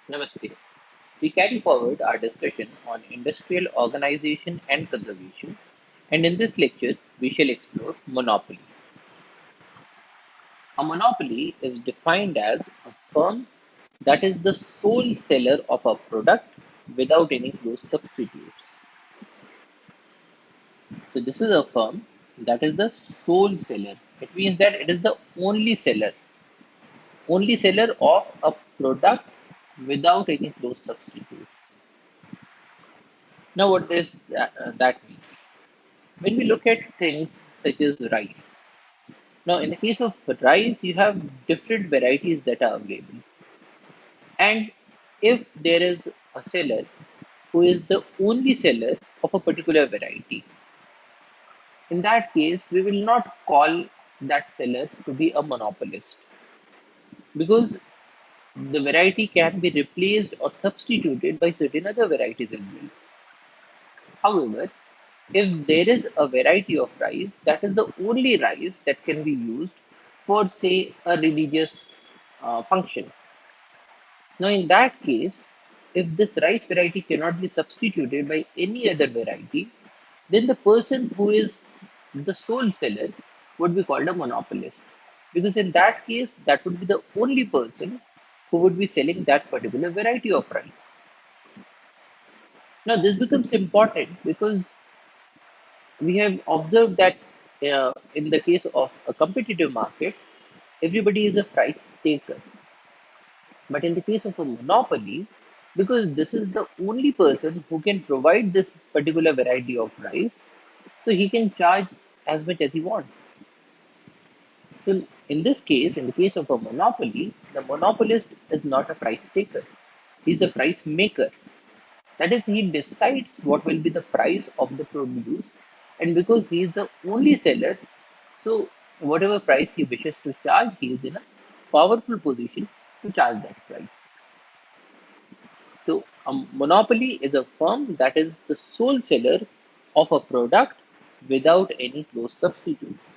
Namaste. We carry forward our discussion on industrial organization and conservation, and in this lecture, we shall explore monopoly. A monopoly is defined as a firm that is the sole seller of a product without any close substitutes. So, this is a firm that is the sole seller. It means that it is the only seller of a product without any close substitutes. Now, what does that mean? When we look at things such as rice, now in the case of rice, you have different varieties that are available. And if there is a seller who is the only seller of a particular variety, in that case, we will not call that seller to be a monopolist because the variety can be replaced or substituted by certain other varieties as well. However, if there is a variety of rice that is the only rice that can be used for, say, a religious function. Now, in that case, if this rice variety cannot be substituted by any other variety, then the person who is the sole seller would be called a monopolist. Because in that case, that would be the only person who would be selling that particular variety of rice. Now, this becomes important because we have observed that in the case of a competitive market, everybody is a price taker. But in the case of a monopoly, because this is the only person who can provide this particular variety of rice, so he can charge as much as he wants. So in this case, in the case of a monopoly, the monopolist is not a price taker. He's a price maker. That is, he decides what will be the price of the produce, and because he is the only seller, so whatever price he wishes to charge, he is in a powerful position to charge that price. So a monopoly is a firm that is the sole seller of a product without any close substitutes.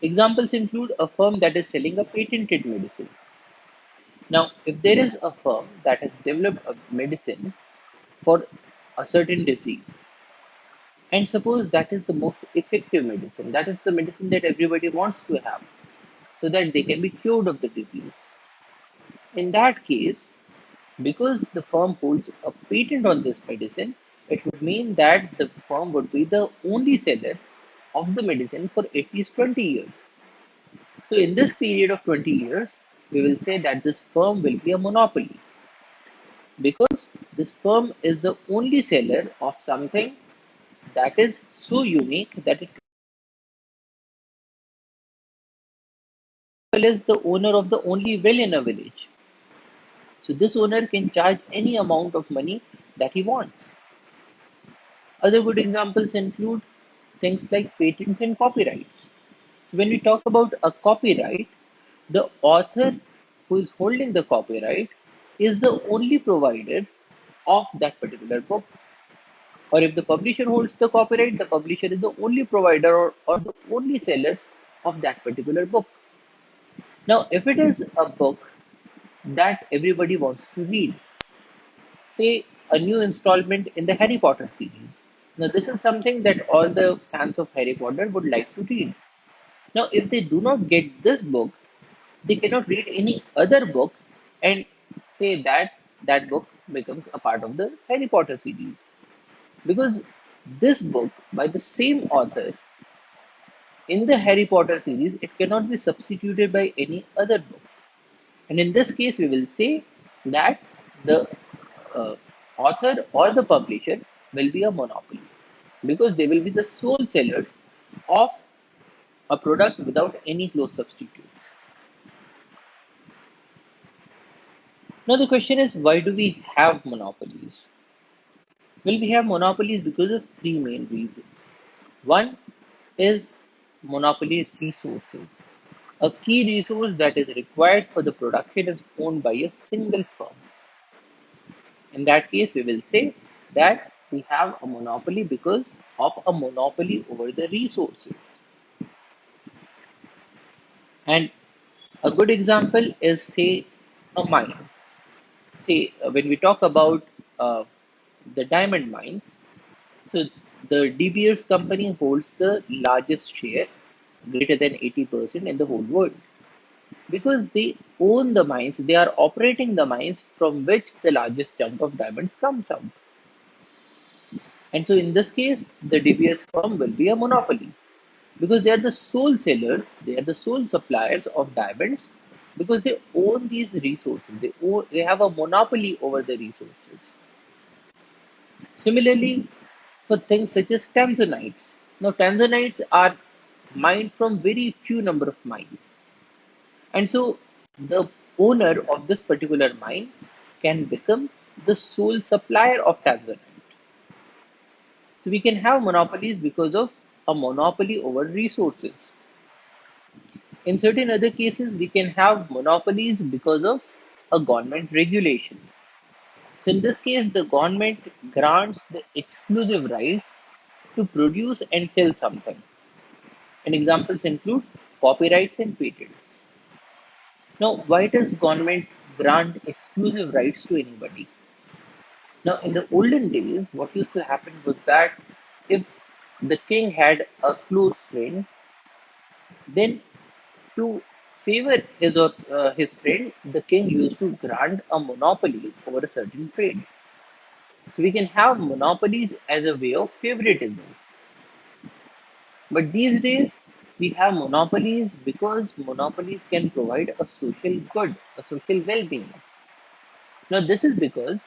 Examples include a firm that is selling a patented medicine. Now, if there is a firm that has developed a medicine for a certain disease, and suppose that is the most effective medicine, that is the medicine that everybody wants to have, so that they can be cured of the disease. In that case, because the firm holds a patent on this medicine, it would mean that the firm would be the only seller of the medicine for at least 20 years. So, in this period of 20 years, we will say that this firm will be a monopoly because this firm is the only seller of something that is so unique that it is the owner of the only well in a village. So, this owner can charge any amount of money that he wants. Other good examples include things like patents and copyrights. So when we talk about a copyright, the author who is holding the copyright is the only provider of that particular book. Or if the publisher holds the copyright, the publisher is the only provider or the only seller of that particular book. Now, if it is a book that everybody wants to read, say a new installment in the Harry Potter series. Now, this is something that all the fans of Harry Potter would like to read. Now, if they do not get this book, they cannot read any other book and say that that book becomes a part of the Harry Potter series. Because this book by the same author in the Harry Potter series, it cannot be substituted by any other book. And in this case, we will say that the uh, author or the publisher will be a monopoly because they will be the sole sellers of a product without any close substitutes. Now, the question is, why do we have monopolies? Well, we have monopolies because of three main reasons. One is monopoly resources. A key resource that is required for the production is owned by a single firm. In that case, we will say that we have a monopoly because of a monopoly over the resources. And a good example is, say, a mine. say when we talk about the diamond mines, so the De Beers company holds the largest share, greater than 80% in the whole world. Because they own the mines, they are operating the mines from which the largest chunk of diamonds comes out. And so in this case, the De Beers firm will be a monopoly because they are the sole sellers, they are the sole suppliers of diamonds because they own these resources. They have a monopoly over the resources. Similarly, for things such as tanzanites. Now, tanzanites are mined from very few number of mines. And so the owner of this particular mine can become the sole supplier of tanzanite. So we can have monopolies because of a monopoly over resources. In certain other cases, we can have monopolies because of a government regulation. So in this case, the government grants the exclusive rights to produce and sell something. And examples include copyrights and patents. Now, why does government grant exclusive rights to anybody? Now, in the olden days, what used to happen was that if the king had a close friend, then to favor his friend, the king used to grant a monopoly over a certain trade. So we can have monopolies as a way of favoritism. But these days, we have monopolies because monopolies can provide a social good, a social well-being. Now, this is because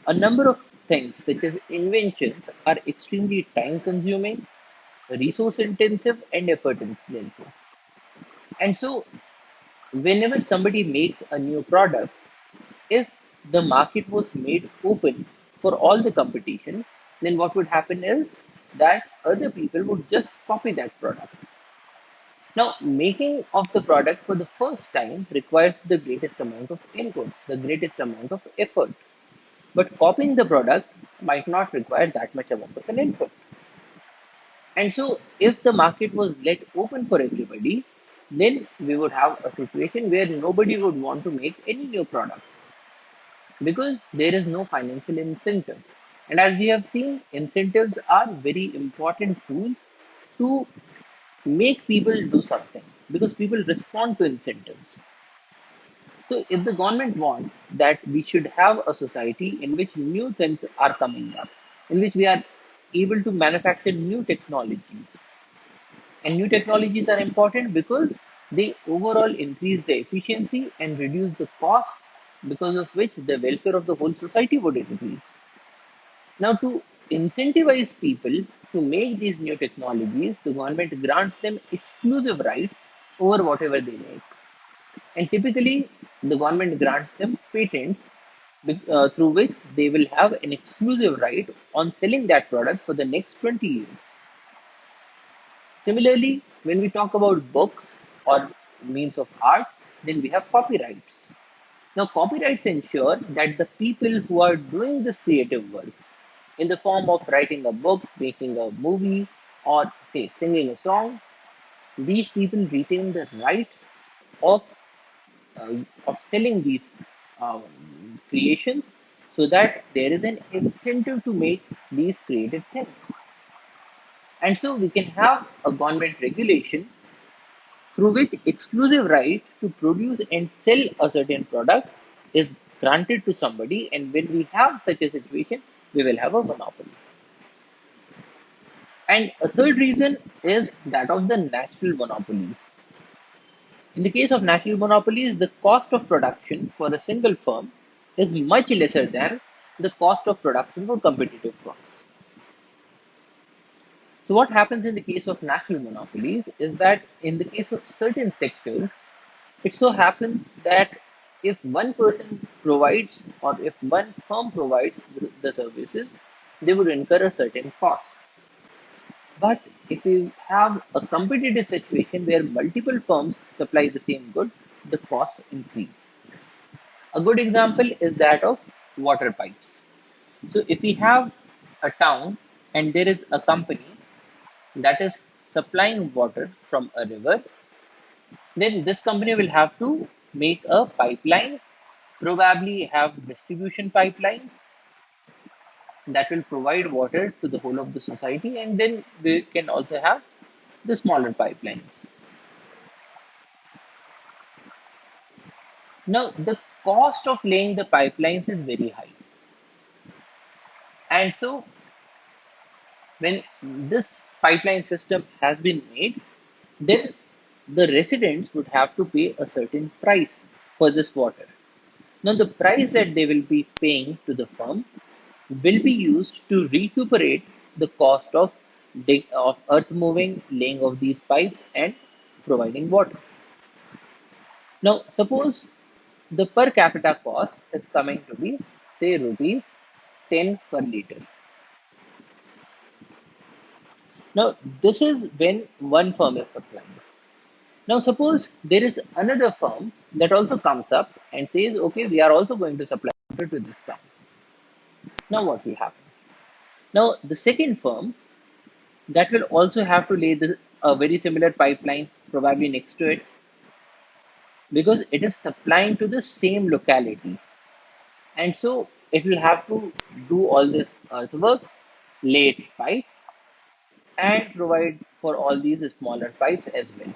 a number of things, such as inventions, are extremely time-consuming, resource-intensive, and effort-intensive. And so, whenever somebody makes a new product, if the market was made open for all the competition, then what would happen is that other people would just copy that product. Now, making of the product for the first time requires the greatest amount of inputs, the greatest amount of effort. But copying the product might not require that much amount of an input. And so, if the market was let open for everybody, then we would have a situation where nobody would want to make any new products because there is no financial incentive. And as we have seen, incentives are very important tools to make people do something because people respond to incentives. So, if the government wants that we should have a society in which new things are coming up, in which we are able to manufacture new technologies, and new technologies are important because they overall increase the efficiency and reduce the cost, because of which the welfare of the whole society would increase. Now, to incentivize people to make these new technologies, the government grants them exclusive rights over whatever they make. And typically, the government grants them patents through which they will have an exclusive right on selling that product for the next 20 years. Similarly, when we talk about books or means of art, then we have copyrights. Now, copyrights ensure that the people who are doing this creative work in the form of writing a book, making a movie, or say singing a song, these people retain the rights of selling these creations so that there is an incentive to make these creative things. And so we can have a government regulation through which exclusive right to produce and sell a certain product is granted to somebody. And when we have such a situation, we will have a monopoly. And a third reason is that of the natural monopolies. In the case of natural monopolies, the cost of production for a single firm is much lesser than the cost of production for competitive firms. So what happens in the case of natural monopolies is that in the case of certain sectors, it so happens that if one person provides or if one firm provides the services, they would incur a certain cost. But if you have a competitive situation where multiple firms supply the same good, the costs increase. A good example is that of water pipes. So if we have a town and there is a company that is supplying water from a river, then this company will have to make a pipeline probably have distribution pipelines that will provide water to the whole of the society, and then we can also have the smaller pipelines. Now, the cost of laying the pipelines is very high, and so when this pipeline system has been made, then the residents would have to pay a certain price for this water. Now, the price that they will be paying to the firm will be used to recuperate the cost of earth moving, laying of these pipes, and providing water. Now, suppose the per capita cost is coming to be, say, rupees 10 per liter. Now, this is when one firm is supplying. Now, suppose there is another firm that also comes up and says, okay, we are also going to supply water to this town. Now, what will happen? Now, the second firm that will also have to lay a very similar pipeline, probably next to it, because it is supplying to the same locality. And so it will have to do all this earthwork, lay its pipes, and provide for all these smaller pipes as well.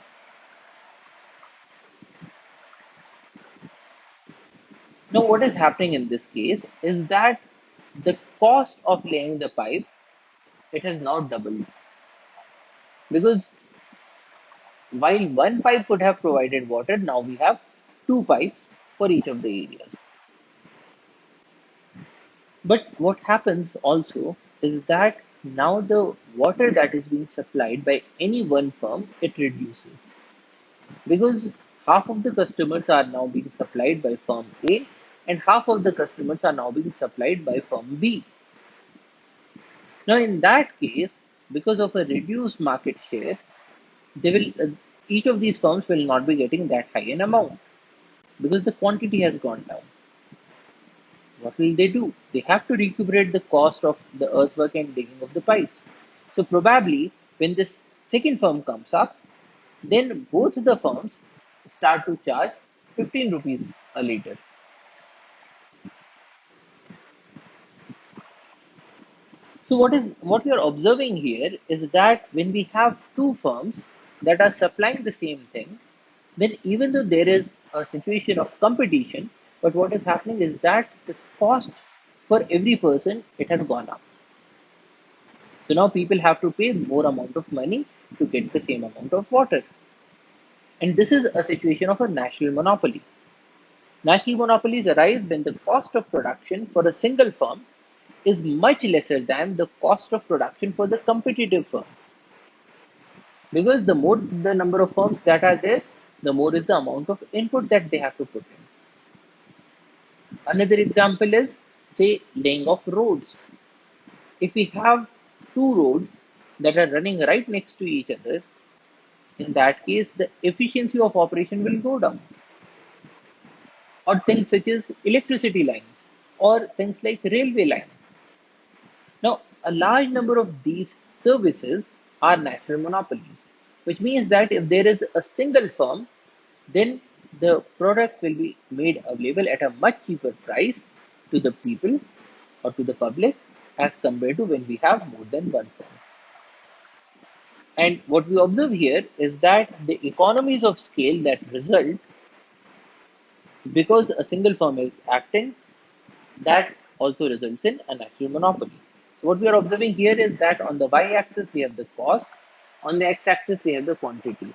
Now, what is happening in this case is that the cost of laying the pipe, it has now doubled, because while one pipe could have provided water, now we have two pipes for each of the areas. But what happens also is that now the water that is being supplied by any one firm, it reduces, because half of the customers are now being supplied by firm A and half of the customers are now being supplied by firm B. Now, in that case, because of a reduced market share, they will each of these firms will not be getting that high an amount because the quantity has gone down. What will they do? They have to recuperate the cost of the earthwork and digging of the pipes. So probably when this second firm comes up, then both the firms start to charge 15 rupees a liter. So what we are observing here is that when we have two firms that are supplying the same thing, then even though there is a situation of competition, but what is happening is that the cost for every person, it has gone up. So now people have to pay more amount of money to get the same amount of water. And this is a situation of a national monopoly. National monopolies arise when the cost of production for a single firm is much lesser than the cost of production for the competitive firms. Because the more the number of firms that are there, the more is the amount of input that they have to put in. Another example is, say, laying of roads. If we have two roads that are running right next to each other, in that case, the efficiency of operation will go down. Or things such as electricity lines or things like railway lines. Now, a large number of these services are natural monopolies, which means that if there is a single firm, then the products will be made available at a much cheaper price to the people or to the public as compared to when we have more than one firm. And what we observe here is that the economies of scale that result because a single firm is acting, that also results in a natural monopoly. So what we are observing here is that on the y-axis we have the cost, on the x-axis we have the quantity,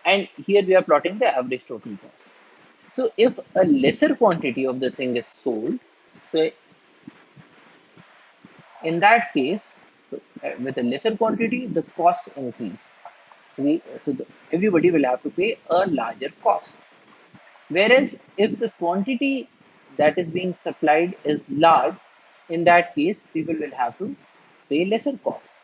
and here we are plotting the average total cost. So if a lesser quantity of the thing is sold, so in that case, with a lesser quantity, the cost increase. Everybody will have to pay a larger cost. Whereas if the quantity that is being supplied is large, in that case, people will have to pay lesser costs.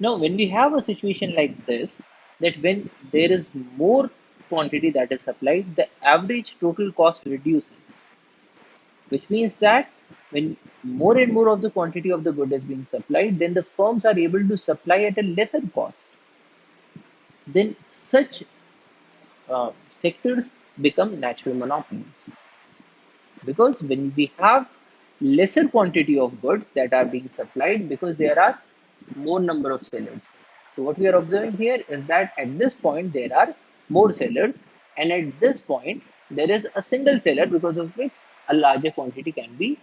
Now, when we have a situation like this, that when there is more quantity that is supplied, the average total cost reduces, which means that when more and more of the quantity of the good is being supplied, then the firms are able to supply at a lesser cost. then such sectors become natural monopolies. Because when we have lesser quantity of goods that are being supplied because there are more number of sellers. So what we are observing here is that at this point there are more sellers, and at this point there is a single seller because of which a larger quantity can be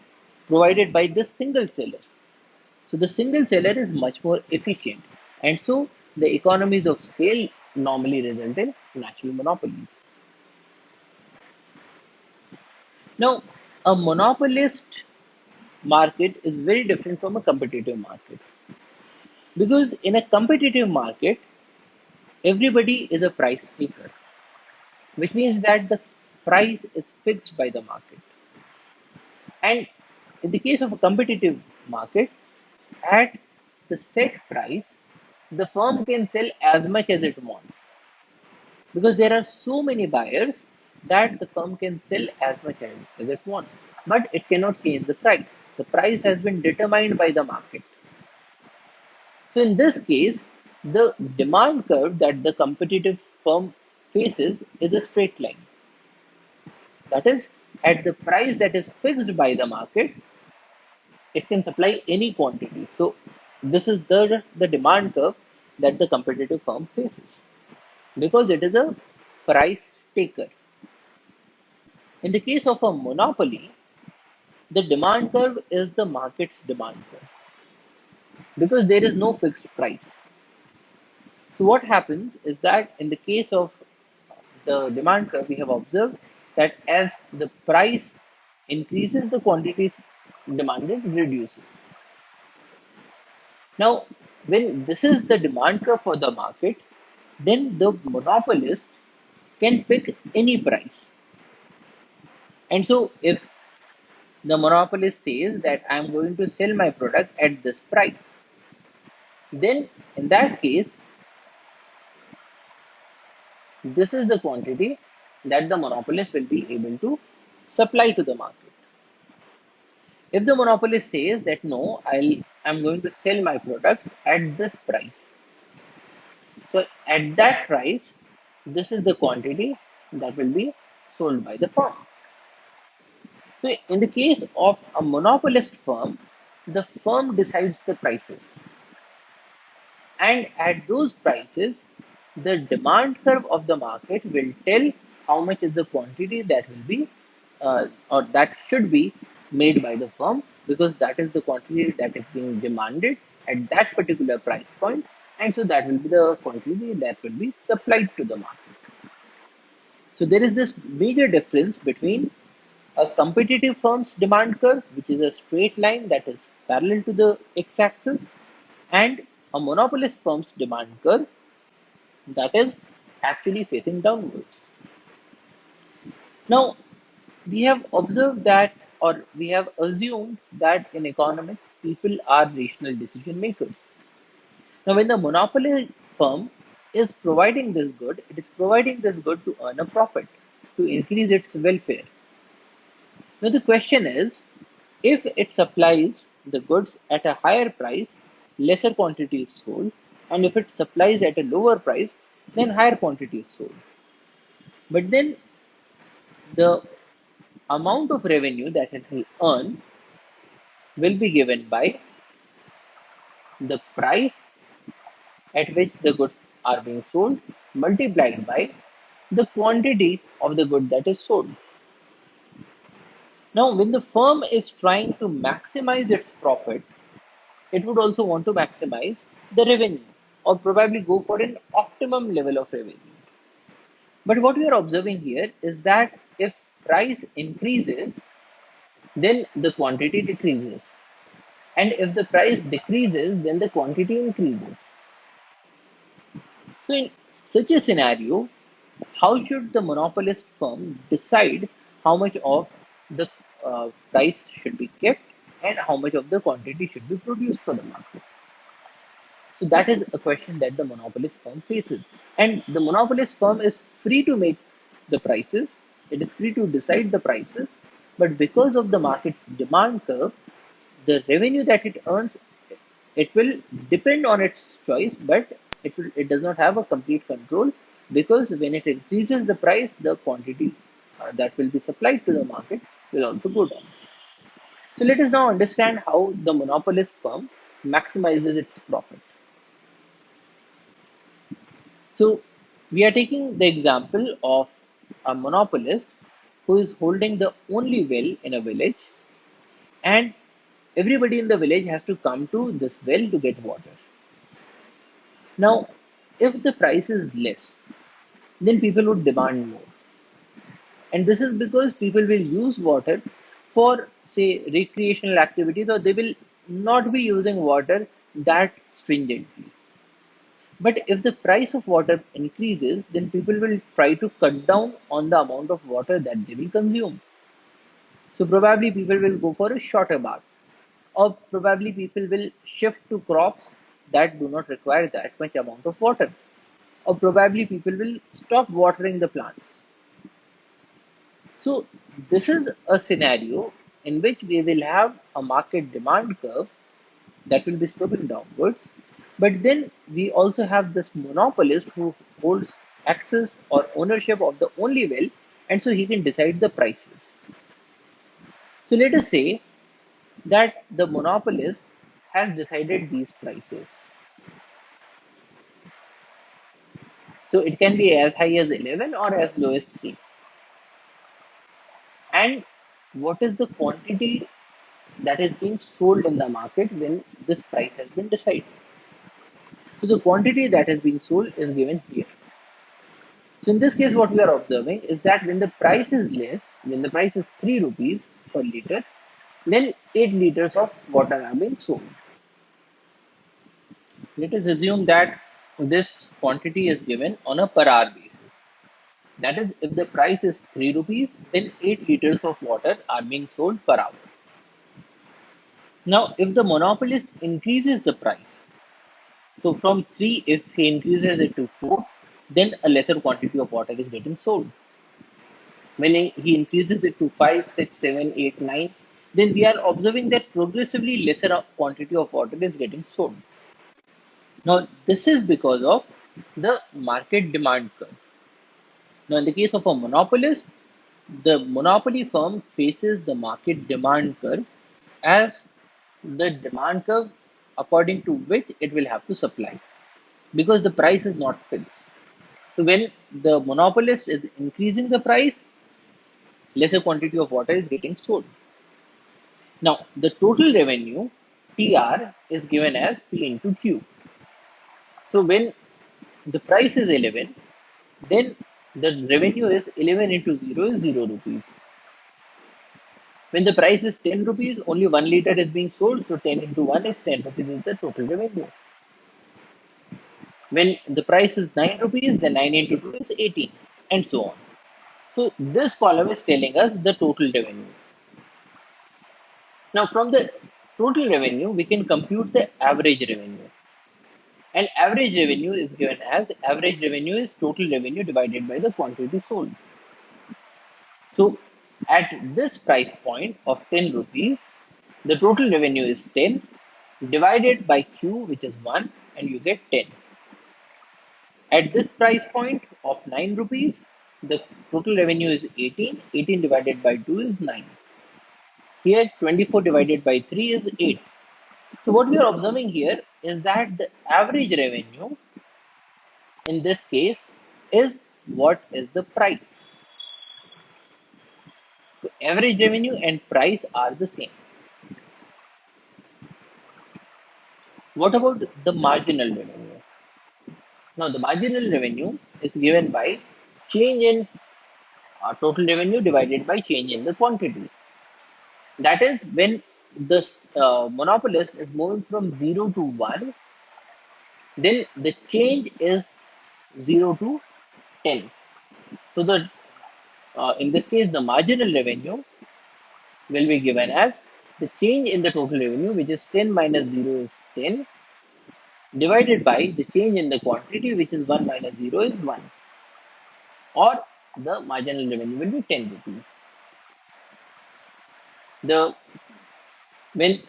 provided by this single seller. So the single seller is much more efficient, and so the economies of scale normally result in natural monopolies. Now, a monopolist market is very different from a competitive market, because in a competitive market everybody is a price taker, which means that the price is fixed by the market. And in the case of a competitive market, at the set price the firm can sell as much as it wants, because there are so many buyers that the firm can sell as much as it wants, but it cannot change the price. The price has been determined by the market. So in this case, the demand curve that the competitive firm faces is a straight line. That is, at the price that is fixed by the market, it can supply any quantity. So this is the demand curve that the competitive firm faces, because it is a price taker. In the case of a monopoly, the demand curve is the market's demand curve, because there is no fixed price. So what happens is that in the case of the demand curve, we have observed that as the price increases, the quantity demanded reduces. Now, when this is the demand curve for the market, then the monopolist can pick any price. And so, if the monopolist says that I am going to sell my product at this price, then in that case, this is the quantity that the monopolist will be able to supply to the market. If the monopolist says that no, I'm going to sell my product at this price, so at that price, this is the quantity that will be sold by the firm. So in the case of a monopolist firm, the firm decides the prices, and at those prices, the demand curve of the market will tell how much is the quantity that will be or that should be made by the firm, because that is the quantity that is being demanded at that particular price point, and so that will be the quantity that will be supplied to the market. So there is this major difference between a competitive firm's demand curve, which is a straight line that is parallel to the x-axis, and a monopolist firm's demand curve that is actually facing downwards. Now, we have observed that, or we have assumed that in economics, people are rational decision makers. Now, when the monopoly firm is providing this good, it is providing this good to earn a profit, to increase its welfare. Now, the question is, if it supplies the goods at a higher price, lesser quantity is sold, and if it supplies at a lower price, then higher quantity is sold. But then the amount of revenue that it will earn will be given by the price at which the goods are being sold multiplied by the quantity of the good that is sold. Now, when the firm is trying to maximize its profit, it would also want to maximize the revenue, or probably go for an optimum level of revenue. But what we are observing here is that if price increases, then the quantity decreases. And if the price decreases, then the quantity increases. So in such a scenario, how should the monopolist firm decide how much of the price should be kept and how much of the quantity should be produced for the market? So that is a question that the monopolist firm faces. And the monopolist firm is free to make the prices, it is free to decide the prices, but because of the market's demand curve, the revenue that it earns, it will depend on its choice, but It does not have a complete control, because when it increases the price, the quantity that will be supplied to the market will also go down. So let us now understand how the monopolist firm maximizes its profit. So we are taking the example of a monopolist who is holding the only well in a village, and everybody in the village has to come to this well to get water. Now, if the price is less, then people would demand more. And this is because people will use water for, say, recreational activities, or they will not be using water that stringently. But if the price of water increases, then people will try to cut down on the amount of water that they will consume. So probably people will go for a shorter bath, or probably people will shift to crops that do not require that much amount of water, or probably people will stop watering the plants. So this is a scenario in which we will have a market demand curve that will be sloping downwards. But then we also have this monopolist who holds access or ownership of the only well, and so he can decide the prices. So let us say that the monopolist has decided these prices. So it can be as high as 11 or as low as 3. And what is the quantity that is being sold in the market when this price has been decided? So the quantity that has been sold is given here. So in this case, what we are observing is that when the price is less, when the price is 3 rupees per liter, then 8 liters of water are being sold. Let us assume that this quantity is given on a per hour basis. That is, if the price is 3 rupees, then 8 liters of water are being sold per hour. Now, if the monopolist increases the price, so from 3, if he increases it to 4, then a lesser quantity of water is getting sold. When he increases it to 5, 6, 7, 8, 9, then we are observing that progressively lesser quantity of water is getting sold. Now, this is because of the market demand curve. Now, in the case of a monopolist, the monopoly firm faces the market demand curve as the demand curve according to which it will have to supply, because the price is not fixed. So when the monopolist is increasing the price, lesser quantity of water is getting sold. Now, the total revenue, TR, is given as P into Q. So when the price is 11, then the revenue is 11 into 0 is 0 rupees. When the price is 10 rupees, only 1 liter is being sold, so 10 into 1 is 10 rupees is the total revenue. When the price is 9 rupees, then 9 into 2 is 18, and so on. So this column is telling us the total revenue. Now from the total revenue, we can compute the average revenue. And average revenue is given as average revenue is total revenue divided by the quantity sold. So at this price point of 10 rupees, the total revenue is 10 divided by Q, which is 1, and you get 10. At this price point of 9 rupees, the total revenue is 18. 18 divided by 2 is 9. Here 24 divided by 3 is 8. So what we are observing here is that the average revenue in this case is what is the price. So average revenue and price are the same. What about the marginal revenue? Now the marginal revenue is given by change in total revenue divided by change in the quantity. That is, when this monopolist is moving from 0 to 1, then the change is 0 to 10. So the in this case, the marginal revenue will be given as the change in the total revenue, which is 10 minus 0 is 10, divided by the change in the quantity, which is 1 minus 0 is 1, or the marginal revenue will be 10 rupees. The when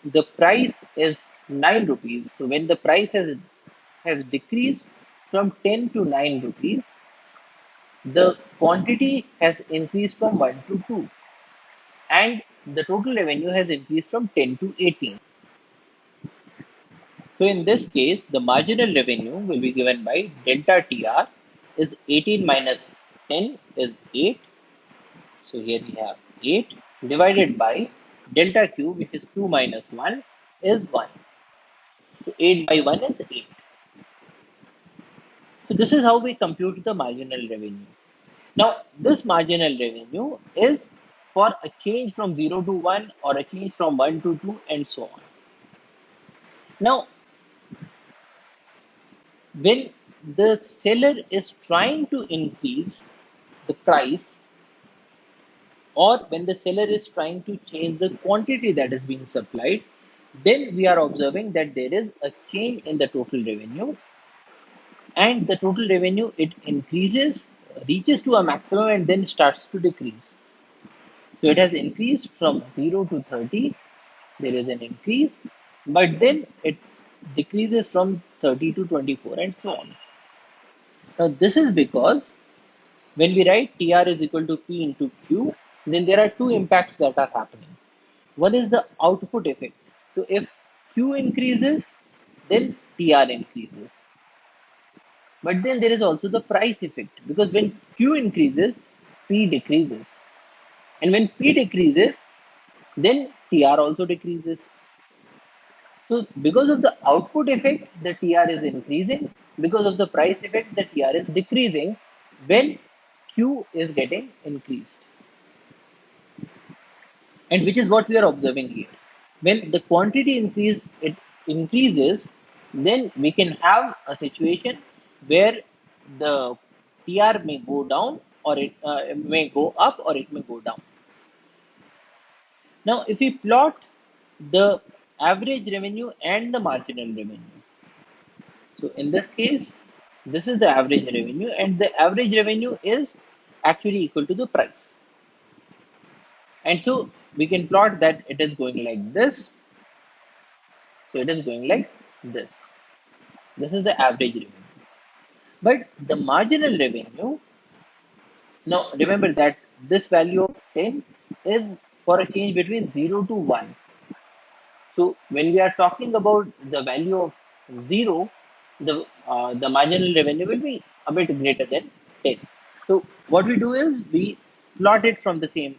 the price is 9 rupees, so when the price has has decreased from 10 to 9 rupees, the quantity has increased from 1 to 2, and the total revenue has increased from 10 to 18. So in this case, the marginal revenue will be given by delta TR is 18 minus 10 is 8. So here we have 8 divided by delta Q, which is 2 minus 1 is 1. So 8 by 1 is 8. So this is how we compute the marginal revenue. Now, this marginal revenue is for a change from 0 to 1 or a change from 1 to 2 and so on. Now, when the seller is trying to increase the price, or when the seller is trying to change the quantity that is being supplied, then we are observing that there is a change in the total revenue, and the total revenue, it increases, reaches to a maximum and then starts to decrease. So it has increased from 0 to 30, there is an increase, but then it decreases from 30 to 24 and so on. Now this is because when we write TR is equal to P into Q, then there are two impacts that are happening. One is the output effect. So if Q increases, then TR increases. But then there is also the price effect, because when Q increases, P decreases. And when P decreases, then TR also decreases. So because of the output effect, the TR is increasing. Because of the price effect, the TR is decreasing when Q is getting increased. And which is what we are observing here. When the quantity increases, then we can have a situation where the TR may go down, or it may go up, or it may go down. Now, if we plot the average revenue and the marginal revenue, so in this case, this is the average revenue, and the average revenue is actually equal to the price. And so we can plot that it is going like this. So it is going like this. This is the average revenue. But the marginal revenue, now remember that this value of 10 is for a change between 0 to 1. So when we are talking about the value of 0, the marginal revenue will be a bit greater than 10. So what we do is we plot it from the same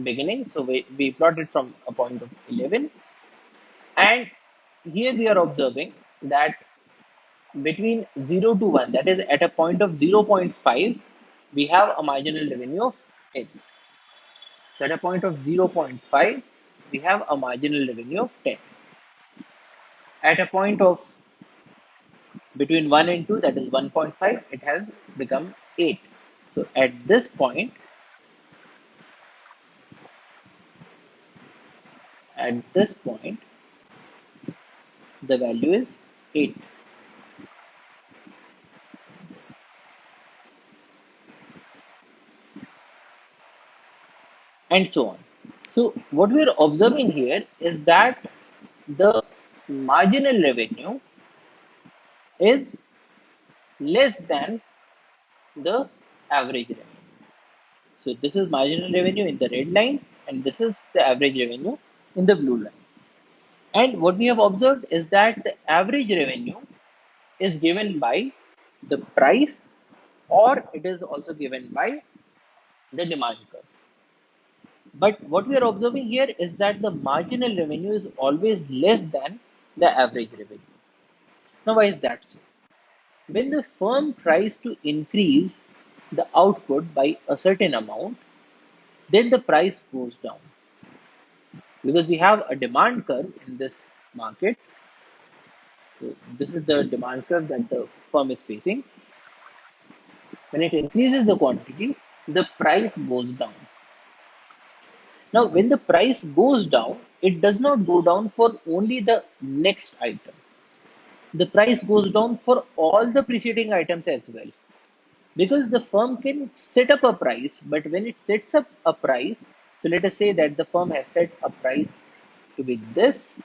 beginning. So we plot it from a point of 11. And here we are observing that between 0 to 1, that is at a point of 0.5, we have a marginal revenue of 10. So at a point of 0.5, we have a marginal revenue of 10. At a point of between 1 and 2, that is 1.5, it has become 8. So at this point, the value is 8. And so on. So what we are observing here is that the marginal revenue is less than the average revenue. So this is marginal revenue in the red line, and this is the average revenue in the blue line. And what we have observed is that the average revenue is given by the price, or it is also given by the demand curve. But what we are observing here is that the marginal revenue is always less than the average revenue. Now, why is that so? When the firm tries to increase the output by a certain amount, then the price goes down. Because we have a demand curve in this market. So this is the demand curve that the firm is facing. When it increases the quantity, the price goes down. Now, when the price goes down, it does not go down for only the next item. The price goes down for all the preceding items as well. Because the firm can set up a price, but when it sets up a price, so let us say that the firm has set a price to be this.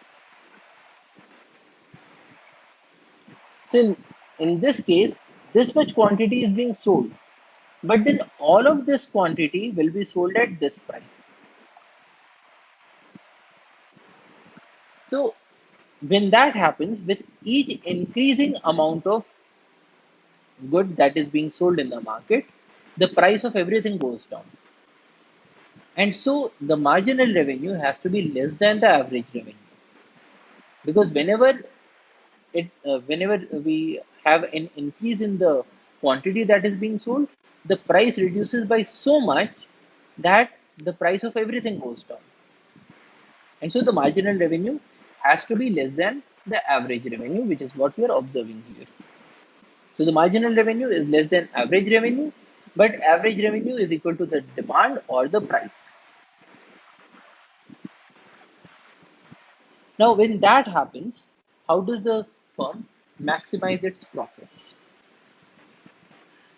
So in this case, this much quantity is being sold, but then all of this quantity will be sold at this price. So when that happens, with each increasing amount of good that is being sold in the market, the price of everything goes down. And so the marginal revenue has to be less than the average revenue. Because whenever we have an increase in the quantity that is being sold, the price reduces by so much that the price of everything goes down. And so the marginal revenue has to be less than the average revenue, which is what we are observing here. So the marginal revenue is less than average revenue, but average revenue is equal to the demand or the price. Now, when that happens, how does the firm maximize its profits?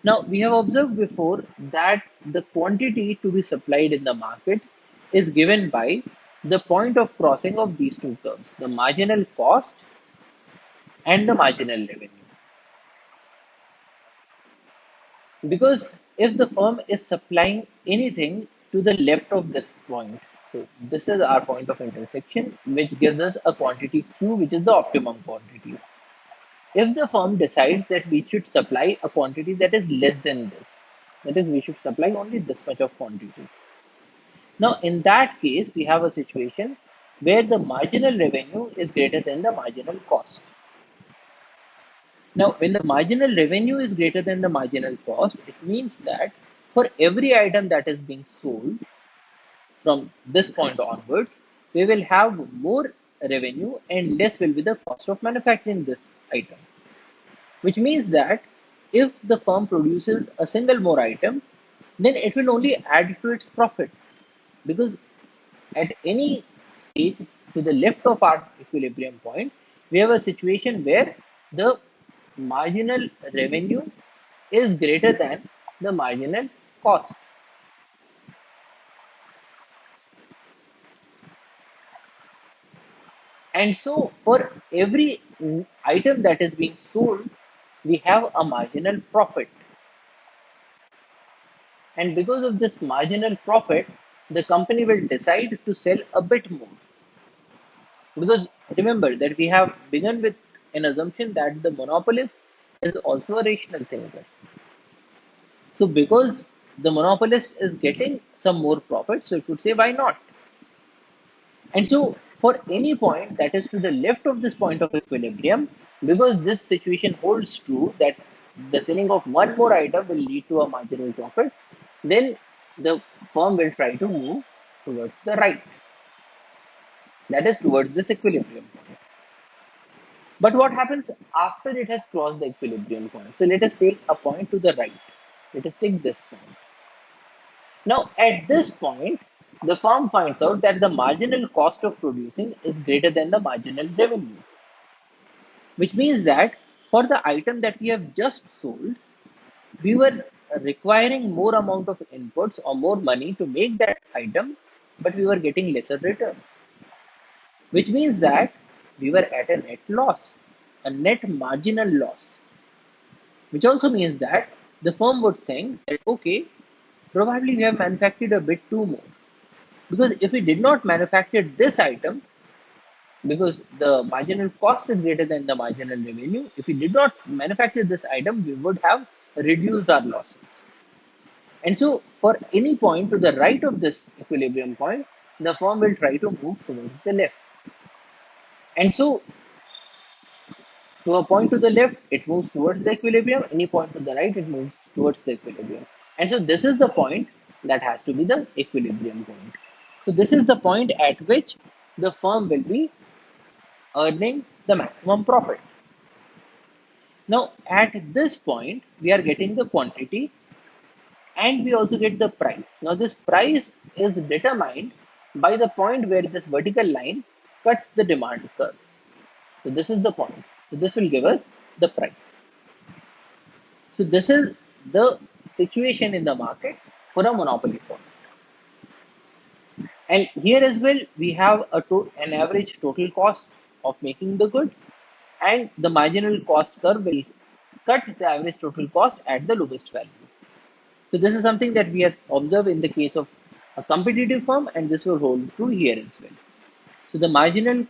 Now, we have observed before that the quantity to be supplied in the market is given by the point of crossing of these two curves, the marginal cost and the marginal revenue. Because if the firm is supplying anything to the left of this point, so this is our point of intersection, which gives us a quantity Q, which is the optimum quantity. If the firm decides that we should supply a quantity that is less than this, that is, we should supply only this much of quantity. Now, in that case, we have a situation where the marginal revenue is greater than the marginal cost. Now, when the marginal revenue is greater than the marginal cost, it means that for every item that is being sold from this point onwards, we will have more revenue and less will be the cost of manufacturing this item. Which means that if the firm produces a single more item, then it will only add to its profits. Because at any stage to the left of our equilibrium point, we have a situation where the marginal revenue is greater than the marginal cost. And so for every item that is being sold, we have a marginal profit. And because of this marginal profit, the company will decide to sell a bit more. Because remember that we have begun with an assumption that the monopolist is also a rational thinker. So because the monopolist is getting some more profit, so it would say why not? And so for any point that is to the left of this point of equilibrium, because this situation holds true that the selling of one more item will lead to a marginal profit, then the firm will try to move towards the right, that is towards this equilibrium point. But what happens after it has crossed the equilibrium point? So let us take a point to the right. Let us take this point. Now, at this point, the firm finds out that the marginal cost of producing is greater than the marginal revenue, which means that for the item that we have just sold, we were requiring more amount of inputs or more money to make that item, but we were getting lesser returns, which means that we were at a net loss, a net marginal loss, which also means that the firm would think that, okay, probably we have manufactured a bit too more. Because if we did not manufacture this item, because the marginal cost is greater than the marginal revenue, if we did not manufacture this item, we would have reduced our losses. And so for any point to the right of this equilibrium point, the firm will try to move towards the left. And so to a point to the left, it moves towards the equilibrium. Any point to the right, it moves towards the equilibrium. And so this is the point that has to be the equilibrium point. So this is the point at which the firm will be earning the maximum profit. Now, at this point, we are getting the quantity and we also get the price. Now, this price is determined by the point where this vertical line cuts the demand curve. So, this is the point. So, this will give us the price. So, this is the situation in the market for a monopoly firm. And here as well, we have an average total cost of making the good and the marginal cost curve will cut the average total cost at the lowest value. So this is something that we have observed in the case of a competitive firm, and this will hold true here as well. So the marginal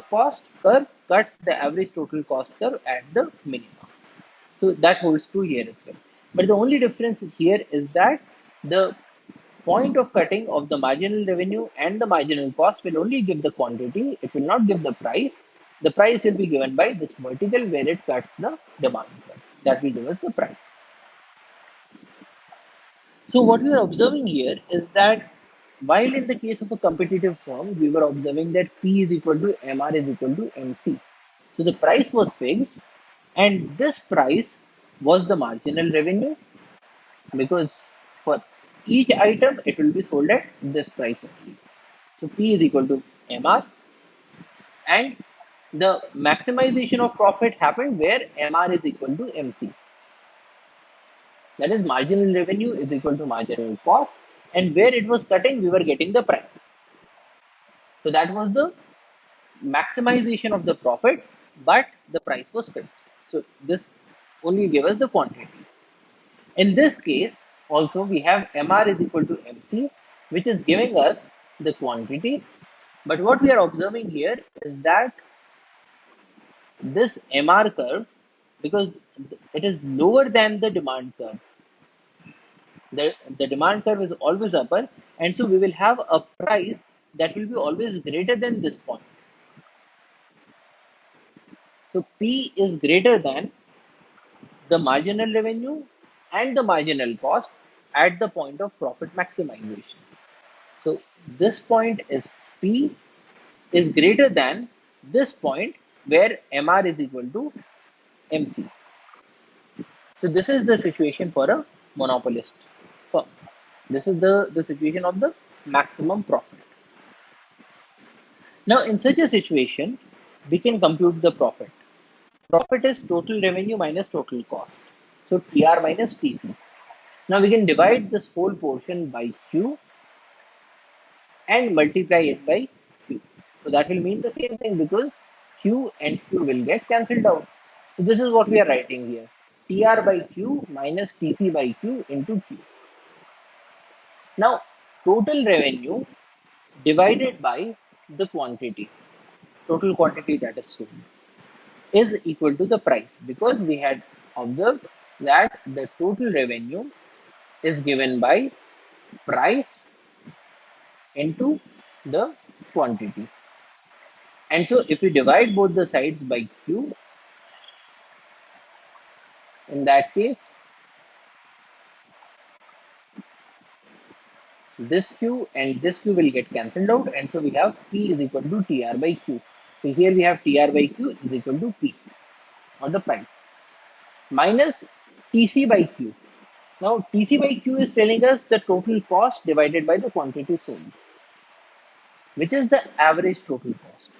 cost curve cuts the average total cost curve at the minimum. So that holds true here as well. But the only difference here is that the point of cutting of the marginal revenue and the marginal cost will only give the quantity, it will not give the price. The price will be given by this vertical where it cuts the demand curve. That will give us the price. So what we are observing here is that while in the case of a competitive firm, we were observing that P is equal to MR is equal to MC. So the price was fixed, and this price was the marginal revenue, because for each item it will be sold at this price only. So P is equal to MR, and the maximization of profit happened where MR is equal to MC. That is, marginal revenue is equal to marginal cost, and where it was cutting, we were getting the price. So that was the maximization of the profit, but the price was fixed. So this only gave us the quantity. In this case, also we have MR is equal to MC, which is giving us the quantity. But what we are observing here is that this MR curve, because it is lower than the demand curve, the demand curve is always upper, and so we will have a price that will be always greater than this point. So P is greater than the marginal revenue and the marginal cost at the point of profit maximization. So this point is P is greater than this point where MR is equal to MC. So this is the situation for a monopolist firm. This is the situation of the maximum profit. Now in such a situation, we can compute the profit. Profit is total revenue minus total cost. So TR minus TC. Now we can divide this whole portion by Q and multiply it by Q. So that will mean the same thing, because Q and Q will get cancelled out. So this is what we are writing here. TR by Q minus TC by Q into Q. Now total revenue divided by the quantity, total quantity that is sold, is equal to the price, because we had observed that the total revenue is given by price into the quantity. And so if we divide both the sides by Q, in that case, this Q and this Q will get cancelled out, and so we have P is equal to TR by Q. So here we have TR by Q is equal to P, or the price, minus TC by Q. Now TC by Q is telling us the total cost divided by the quantity sold, which is the average total cost.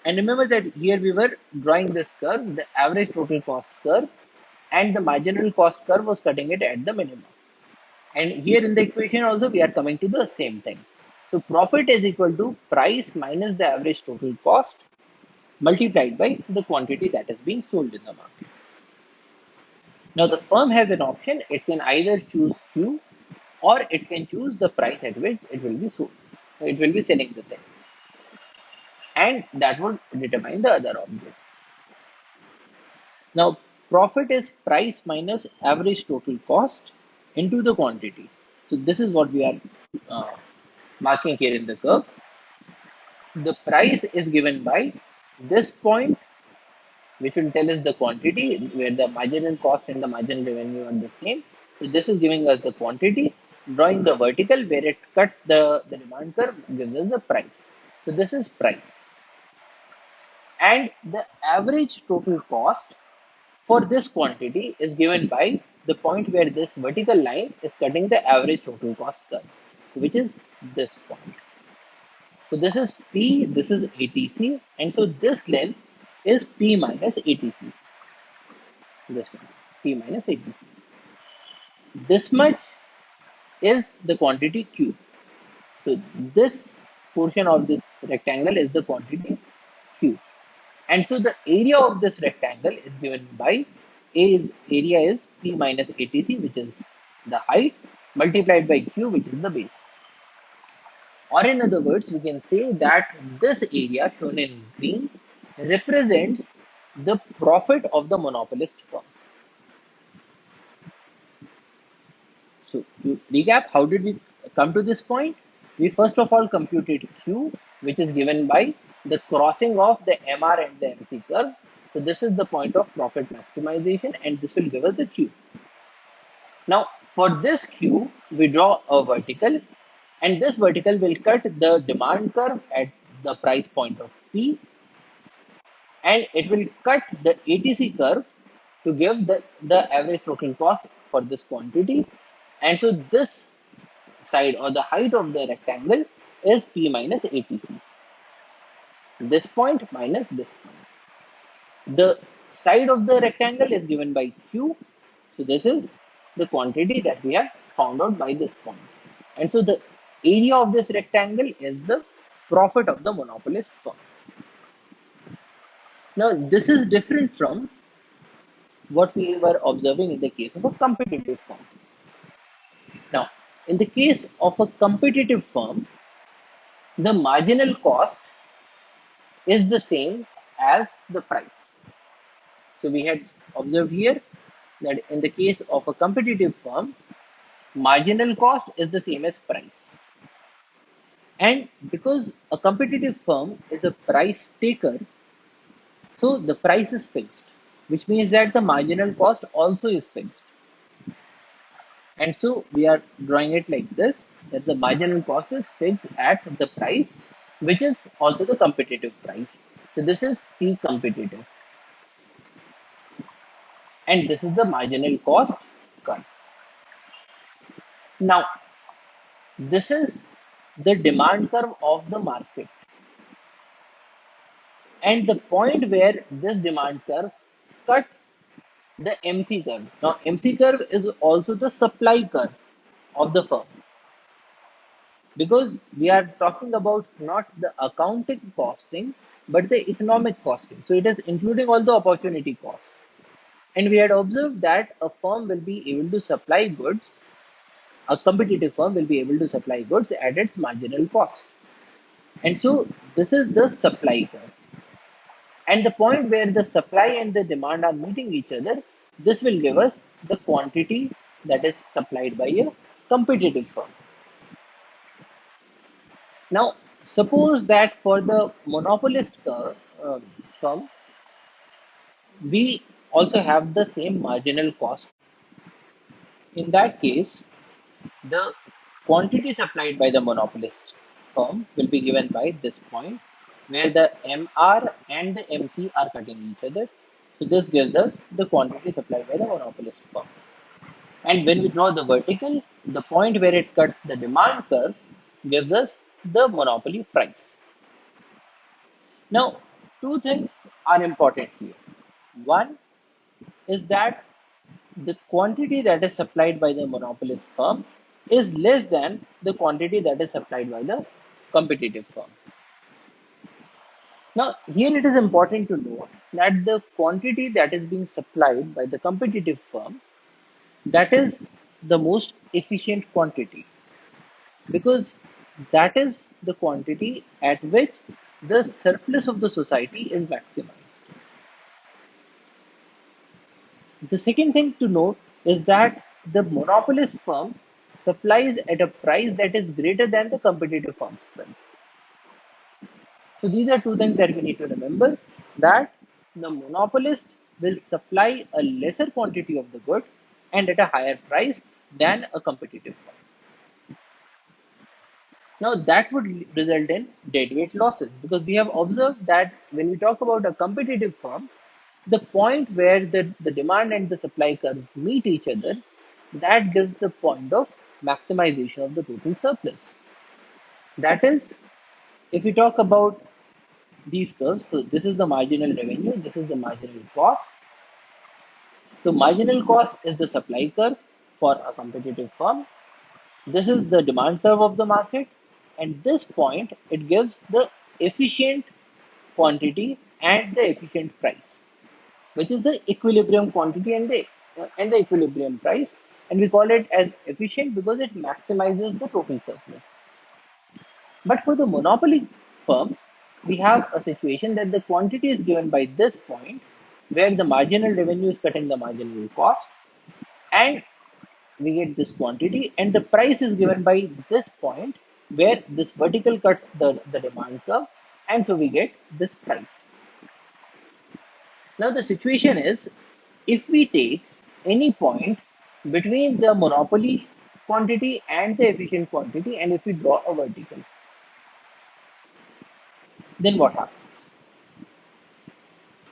And remember that here we were drawing this curve, the average total cost curve, and the marginal cost curve was cutting it at the minimum. And here in the equation also we are coming to the same thing. So profit is equal to price minus the average total cost multiplied by the quantity that is being sold in the market. Now the firm has an option, it can either choose Q or it can choose the price at which it will be sold. So it will be selling the things, and that would determine the other object. Now profit is price minus average total cost into the quantity. So this is what we are marking here in the curve. The price is given by this point, which will tell us the quantity, where the marginal cost and the marginal revenue are the same. So this is giving us the quantity. Drawing the vertical where it cuts the demand curve gives us the price. So this is price. And the average total cost for this quantity is given by the point where this vertical line is cutting the average total cost curve, which is this point. So this is P, this is ATC, and so this length is P minus ATC. This one, P minus ATC. This much is the quantity Q. So this portion of this rectangle is the quantity Q. And so the area of this rectangle is given by area is P minus ATC, which is the height, multiplied by Q, which is the base. Or in other words, we can say that this area shown in green represents the profit of the monopolist firm. So to recap, how did we come to this point? We first of all computed Q, which is given by the crossing of the MR and the MC curve. So this is the point of profit maximization, and this will give us the Q. Now for this Q, we draw a vertical, and this vertical will cut the demand curve at the price point of P, and it will cut the ATC curve to give the average total cost for this quantity. And so this side or the height of the rectangle is P minus ATC. This point minus this point. The side of the rectangle is given by Q. So this is the quantity that we have found out by this point. And so the area of this rectangle is the profit of the monopolist firm. Now this is different from what we were observing in the case of a competitive firm. Now, in the case of a competitive firm, the marginal cost is the same as the price. So we had observed here that in the case of a competitive firm, marginal cost is the same as price. And because a competitive firm is a price taker, so the price is fixed, which means that the marginal cost also is fixed. And so we are drawing it like this, that the marginal cost is fixed at the price, which is also the competitive price. So this is P competitive. And this is the marginal cost curve. Now, this is the demand curve of the market. And the point where this demand curve cuts the MC curve. Now, MC curve is also the supply curve of the firm, because we are talking about not the accounting costing, but the economic costing. So it is including all the opportunity cost. And we had observed that a firm will be able to supply goods, a competitive firm will be able to supply goods at its marginal cost. And so this is the supply curve. And the point where the supply and the demand are meeting each other, this will give us the quantity that is supplied by a competitive firm. Now, suppose that for the monopolist firm, we also have the same marginal cost. In that case, the quantity supplied by the monopolist firm will be given by this point, where the MR and the MC are cutting each other. So this gives us the quantity supplied by the monopolist firm. And when we draw the vertical, the point where it cuts the demand curve gives us the monopoly price. Now, two things are important here. One is that the quantity that is supplied by the monopolist firm is less than the quantity that is supplied by the competitive firm. Now, here it is important to note that the quantity that is being supplied by the competitive firm, that is the most efficient quantity, because that is the quantity at which the surplus of the society is maximized. The second thing to note is that the monopolist firm supplies at a price that is greater than the competitive firm's price. So these are two things that we need to remember, that the monopolist will supply a lesser quantity of the good and at a higher price than a competitive firm. Now that would result in deadweight losses, because we have observed that when we talk about a competitive firm, the point where the demand and the supply curve meet each other, that gives the point of maximization of the total surplus. That is, if we talk about these curves, so this is the marginal revenue, this is the marginal cost. So marginal cost is the supply curve for a competitive firm. This is the demand curve of the market, and this point, it gives the efficient quantity and the efficient price, which is the equilibrium quantity and the equilibrium price. And we call it as efficient because it maximizes the total surplus. But for the monopoly firm, we have a situation that the quantity is given by this point where the marginal revenue is cutting the marginal cost, and we get this quantity, and the price is given by this point where this vertical cuts the demand curve, and so we get this price. Now the situation is, if we take any point between the monopoly quantity and the efficient quantity, and if we draw a vertical, then what happens?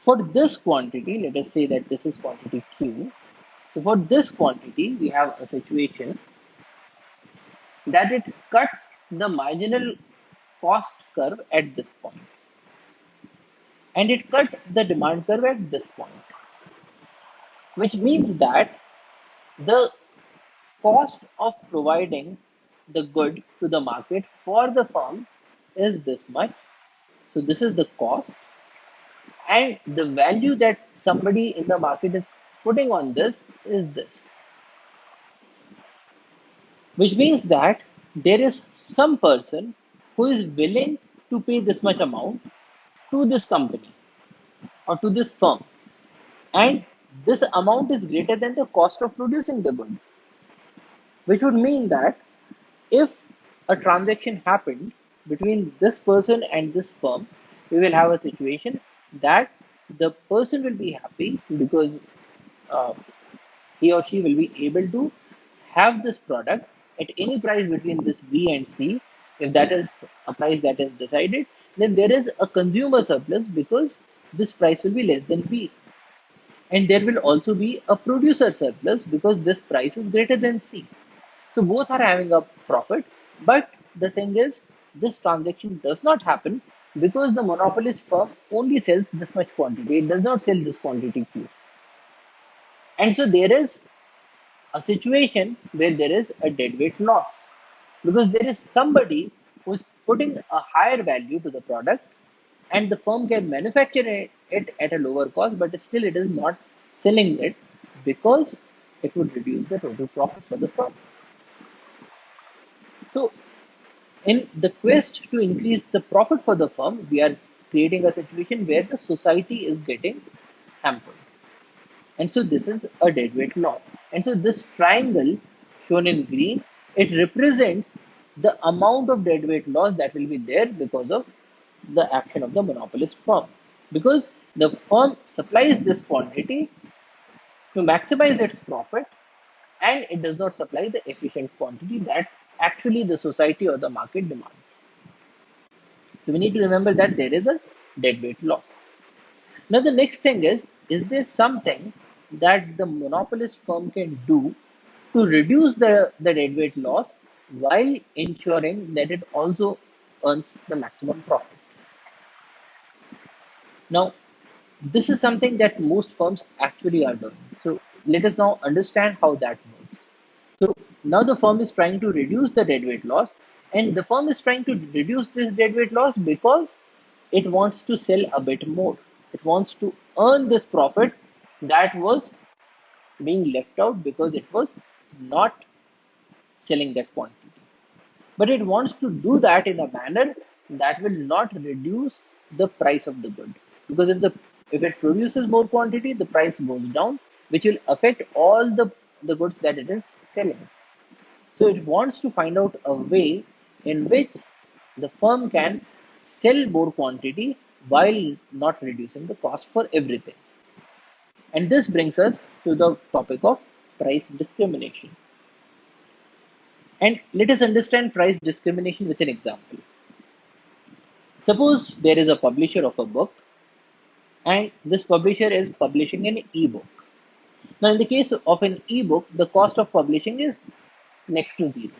For this quantity, let us say that this is quantity Q. So for this quantity, we have a situation that it cuts the marginal cost curve at this point, and it cuts the demand curve at this point, which means that the cost of providing the good to the market for the firm is this much. So this is the cost, and the value that somebody in the market is putting on this is this, which means that there is some person who is willing to pay this much amount to this company or to this firm, and this amount is greater than the cost of producing the good, which would mean that if a transaction happened between this person and this firm, we will have a situation that the person will be happy because uh, he or she will be able to have this product at any price between this B and C. If that is a price that is decided, then there is a consumer surplus because this price will be less than B. And there will also be a producer surplus because this price is greater than C. So both are having a profit, but the thing is, this transaction does not happen because the monopolist firm only sells this much quantity. It does not sell this quantity Q. And so there is a situation where there is a deadweight loss because there is somebody who's putting a higher value to the product, and the firm can manufacture it at a lower cost, but still it is not selling it because it would reduce the total profit for the firm. So in the quest to increase the profit for the firm, we are creating a situation where the society is getting hampered. And so this is a deadweight loss. And so this triangle shown in green, it represents the amount of deadweight loss that will be there because of the action of the monopolist firm. Because the firm supplies this quantity to maximize its profit, and it does not supply the efficient quantity that actually the society or the market demands. So we need to remember that there is a deadweight loss. Now the next thing is there something that the monopolist firm can do to reduce the deadweight loss while ensuring that it also earns the maximum profit? Now, this is something that most firms actually are doing. So let us now understand how that works. So now the firm is trying to reduce the deadweight loss, and the firm is trying to reduce this deadweight loss because it wants to sell a bit more. It wants to earn this profit that was being left out because it was not selling that quantity. But it wants to do that in a manner that will not reduce the price of the good. Because if it produces more quantity, the price goes down, which will affect all the goods that it is selling. So it wants to find out a way in which the firm can sell more quantity while not reducing the cost for everything. And this brings us to the topic of price discrimination. And let us understand price discrimination with an example. Suppose there is a publisher of a book, and this publisher is publishing an ebook. Now, in the case of an ebook, the cost of publishing is next to zero.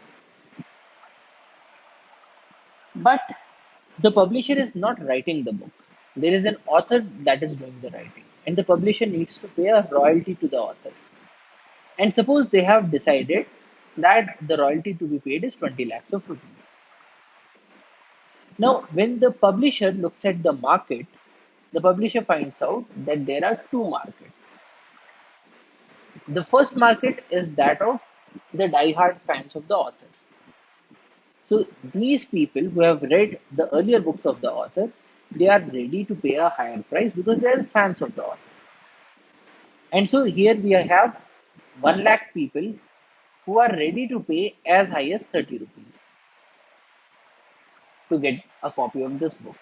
But the publisher is not writing the book. There is an author that is doing the writing, and the publisher needs to pay a royalty to the author. And suppose they have decided that the royalty to be paid is 20 lakhs of rupees. Now, when the publisher looks at the market, the publisher finds out that there are two markets. The first market is that of the die-hard fans of the author. So these people who have read the earlier books of the author, they are ready to pay a higher price because they are fans of the author. And so here we have 1 lakh people who are ready to pay as high as 30 rupees to get a copy of this book.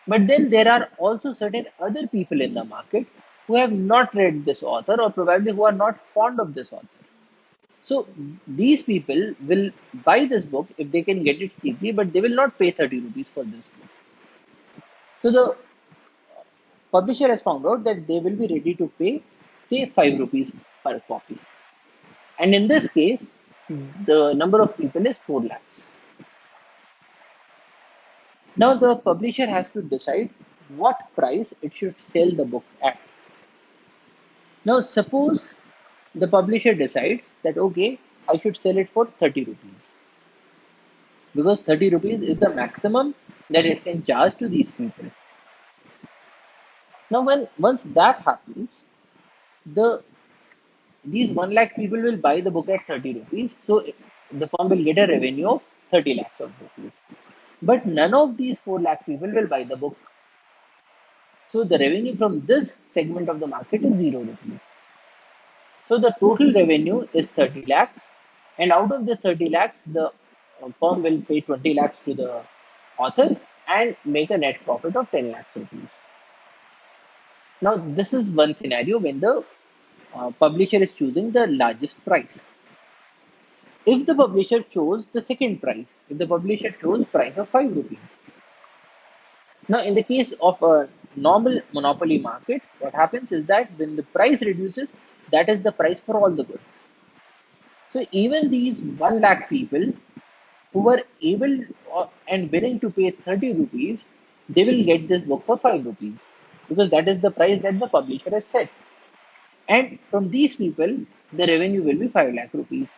But then there are also certain other people in the market who have not read this author or probably who are not fond of this author. So these people will buy this book if they can get it cheaply, but they will not pay 30 rupees for this book. So the publisher has found out that they will be ready to pay, say, 5 rupees per copy. And in this case, the number of people is 4 lakhs. Now the publisher has to decide what price it should sell the book at. Now suppose the publisher decides that okay, I should sell it for 30 rupees because 30 rupees is the maximum that it can charge to these people. Now once that happens, these 1 lakh people will buy the book at 30 rupees. So the firm will get a revenue of 30 lakhs of rupees. But none of these 4 lakh people will buy the book. So the revenue from this segment of the market is 0 rupees. So the total revenue is 30 lakhs. And out of this 30 lakhs, the firm will pay 20 lakhs to the author and make a net profit of 10 lakhs rupees. Now, this is one scenario when the publisher is choosing the largest price. If the publisher chose the second price, if the publisher chose price of 5 rupees. Now, in the case of a normal monopoly market, what happens is that when the price reduces, that is the price for all the goods. So even these 1 lakh people who were able and willing to pay 30 rupees, they will get this book for 5 rupees because that is the price that the publisher has set. And from these people, the revenue will be 5 lakh rupees.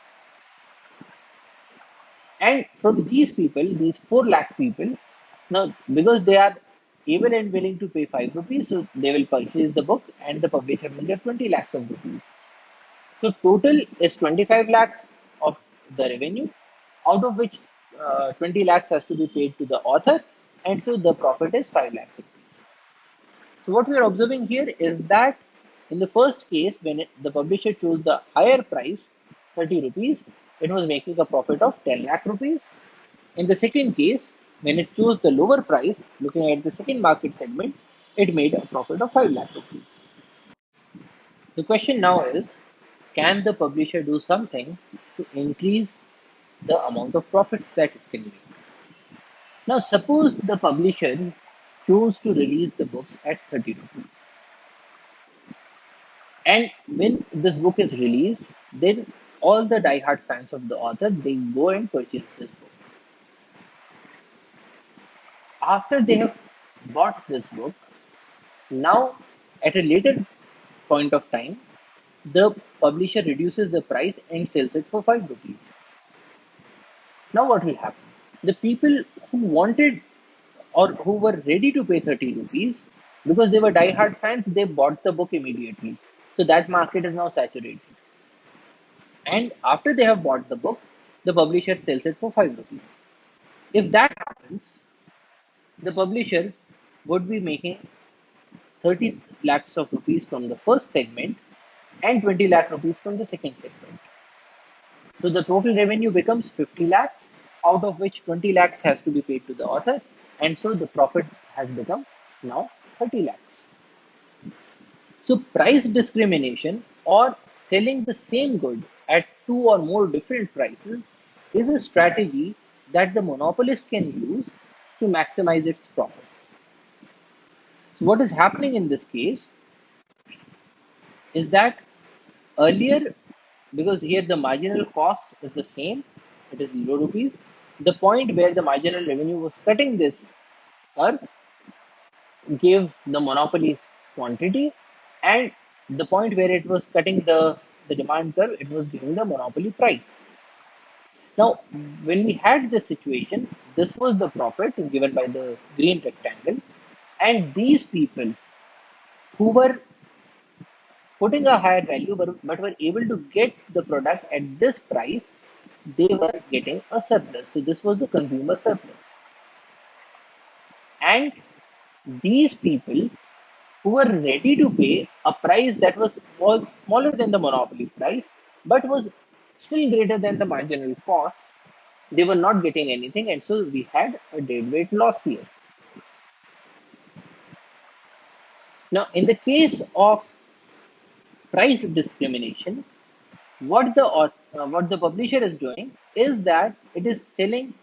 And from these people, these 4 lakh people, now because they are able and willing to pay 5 rupees, so they will purchase the book and the publisher will get 20 lakhs of rupees. So total is 25 lakhs of the revenue, out of which 20 lakhs has to be paid to the author, and so the profit is 5 lakhs rupees. So what we are observing here is that in the first case, when the publisher chose the higher price, 30 rupees, it was making a profit of 10 lakh rupees. In the second case, when it chose the lower price, looking at the second market segment, it made a profit of 5 lakh rupees. The question now is, can the publisher do something to increase the amount of profits that it can make? Now, suppose the publisher chose to release the book at 30 rupees. And when this book is released, then all the die-hard fans of the author, they go and purchase this book. After they have bought this book, now at a later point of time, the publisher reduces the price and sells it for 5 rupees. Now what will happen? The people who wanted or who were ready to pay 30 rupees, because they were die-hard fans, they bought the book immediately. So that market is now saturated. And after they have bought the book, the publisher sells it for 5 rupees. If that happens, the publisher would be making 30 lakhs of rupees from the first segment and 20 lakh rupees from the second segment. So the total revenue becomes 50 lakhs, out of which 20 lakhs has to be paid to the author, and so the profit has become now 30 lakhs. So price discrimination or selling the same good at two or more different prices is a strategy that the monopolist can use to maximize its profits. So what is happening in this case is that earlier, because here the marginal cost is the same, it is 0 rupees, the point where the marginal revenue was cutting this curve gave the monopoly quantity, and the point where it was cutting the demand curve, it was giving the monopoly price. Now, when we had this situation, this was the profit given by the green rectangle, And these people who were putting a higher value but were able to get the product at this price, they were getting a surplus. So this was the consumer surplus. And these people who were ready to pay a price that was smaller than the monopoly price, but was still greater than the marginal cost, they were not getting anything, and so we had a deadweight loss here. Now, in the case of price discrimination, what the publisher is doing is that it is selling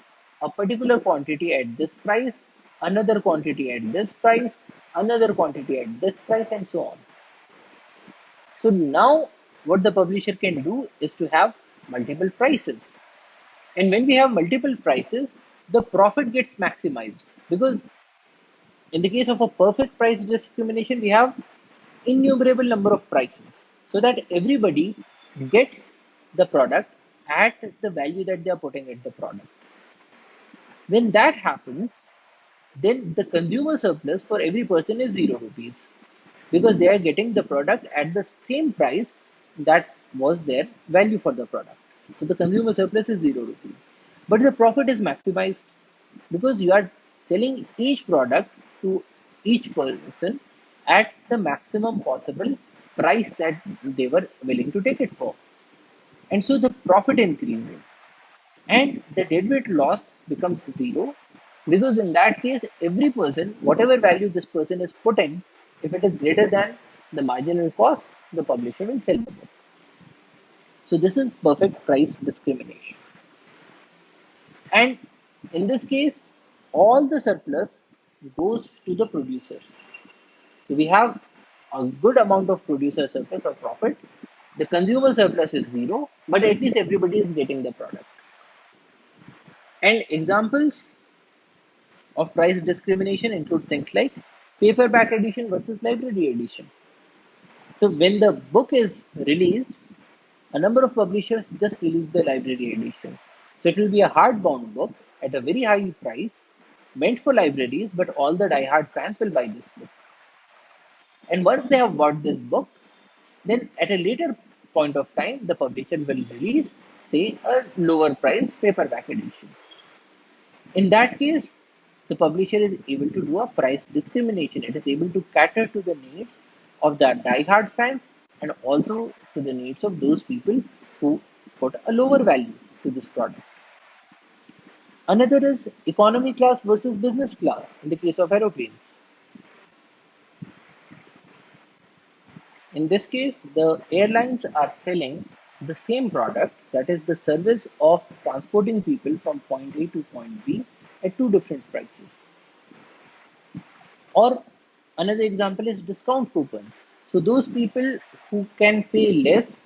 a particular quantity at this price, another quantity at this price, another quantity at this price, and so on. So now what the publisher can do is to have multiple prices. And when we have multiple prices, the profit gets maximized, because in the case of a perfect price discrimination, we have innumerable number of prices so that everybody gets the product at the value that they are putting at the product. When that happens, then the consumer surplus for every person is 0 rupees, because they are getting the product at the same price that was their value for the product. So the consumer surplus is 0 rupees. But the profit is maximized because you are selling each product to each person at the maximum possible price that they were willing to take it for. And so the profit increases and the deadweight loss becomes 0, because in that case, every person, whatever value this person is putting, if it is greater than the marginal cost, the publisher will sell the book. So this is perfect price discrimination. And in this case, all the surplus goes to the producer. So we have a good amount of producer surplus or profit. The consumer surplus is 0, but at least everybody is getting the product. And examples of price discrimination include things like paperback edition versus library edition. So when the book is released, a number of publishers just release the library edition. So it will be a hardbound book at a very high price, meant for libraries, but all the die-hard fans will buy this book. And once they have bought this book, then at a later point of time, the publisher will release, say, a lower price paperback edition. In that case, the publisher is able to do a price discrimination. It is able to cater to the needs of the die-hard fans and also to the needs of those people who put a lower value to this product. Another is economy class versus business class in the case of aeroplanes. In this case, the airlines are selling the same product, that is the service of transporting people from point A to point B at two different prices. Or another example is discount coupons. So those people who can pay less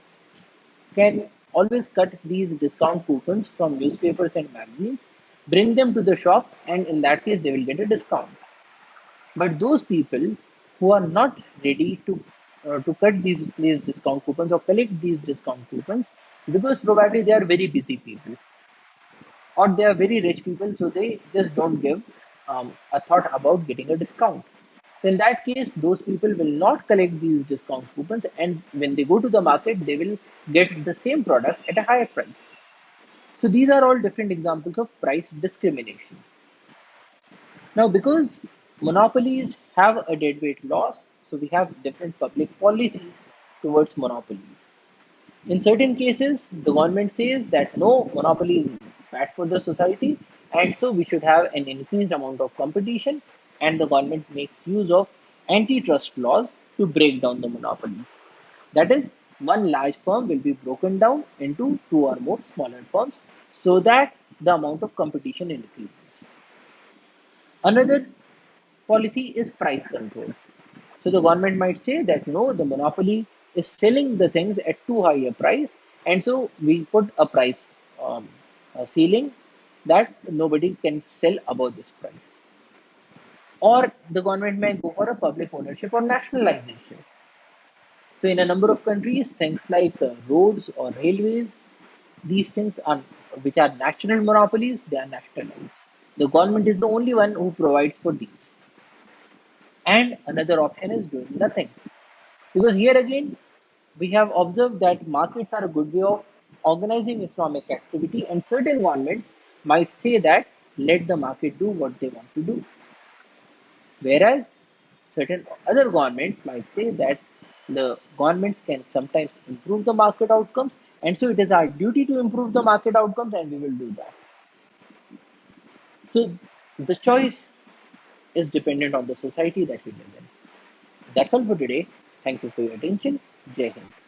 can always cut these discount coupons from newspapers and magazines, bring them to the shop, and in that case, they will get a discount. But those people who are not ready to cut these discount coupons or collect these discount coupons, because probably they are very busy people or they are very rich people, so they just don't give a thought about getting a discount. So in that case, those people will not collect these discount coupons, and when they go to the market, they will get the same product at a higher price. So these are all different examples of price discrimination. Now, because monopolies have a deadweight loss, so we have different public policies towards monopolies. In certain cases, the government says that no, monopoly is bad for the society, and so we should have an increased amount of competition, and the government makes use of antitrust laws to break down the monopolies. That is, one large firm will be broken down into two or more smaller firms so that the amount of competition increases. Another policy is price control. So the government might say that no, the monopoly is selling the things at too high a price, and so we put a price a ceiling that nobody can sell above this price. Or the government may go for a public ownership or nationalization. So in a number of countries, things like roads or railways, these things are which are national monopolies, they are nationalized. The government is the only one who provides for these. And another option is doing nothing. Because here again, we have observed that markets are a good way of organizing economic activity, and certain governments might say that let the market do what they want to do. Whereas certain other governments might say that the governments can sometimes improve the market outcomes, and so it is our duty to improve the market outcomes, and we will do that. So the choice is dependent on the society that we live in. That's all for today. Thank you for your attention. Jai Hind.